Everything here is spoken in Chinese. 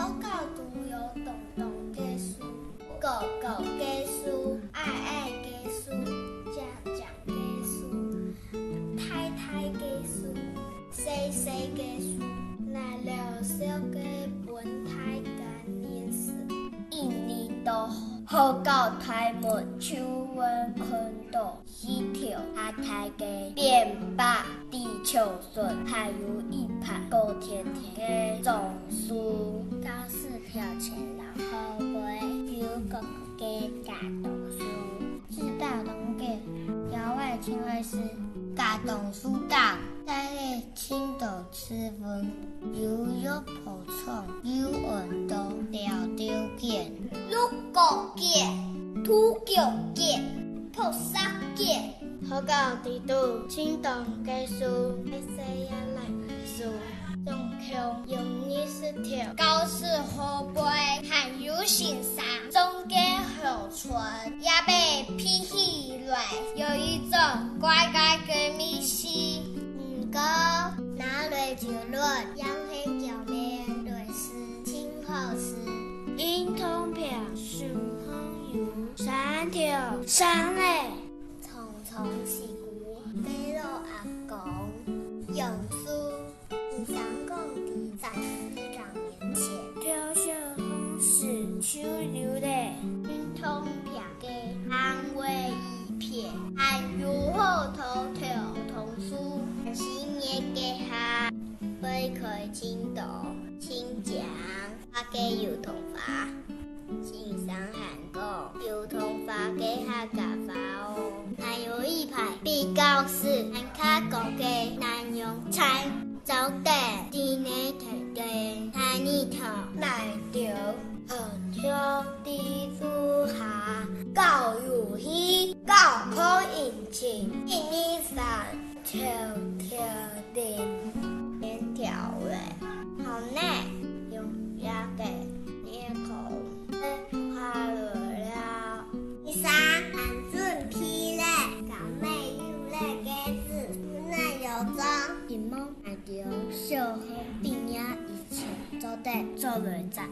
好教都有动动家书，个个家书，爱爱家书，家家家书，太太家书，细细家书，来了小家本太干念书，一年都好教台门手温困到西条阿太家变八地球村，还有一排高甜甜的种树，高四条前老后背，有个家家动书，知道农家郊外青卫师，家动书教，在内青豆吃饭，有肉破创，有运动条条件，六个件，土脚件，破沙件，好教地图，青动家书，西呀来书。中强用20条，高士河背，还有欣赏，中间后村也被批起来，有一种怪怪的迷信。不过拿来就乱，养黑脚面对事，今后事。银通票，顺风油，3条3嘞，匆匆是故，飞落阿公，用书。上工地在市长面前，跳小红事手榴嘞，运通票给安慰一片，还有好头条同书，新年给下，飞开青豆青酱，发给油桐花，欣赏韩国油桐花给下假发哦，还有一排比较是南卡国给南用菜。早地地内头地，太泥头来着，很少地主下，教游戏，教考引擎，一年三条条的连条嘞，好呢，用呀给捏口，花了，第三，俺顺批嘞，小妹又嘞给字，那有章，一毛。小红饼呀，以前做得做累赞。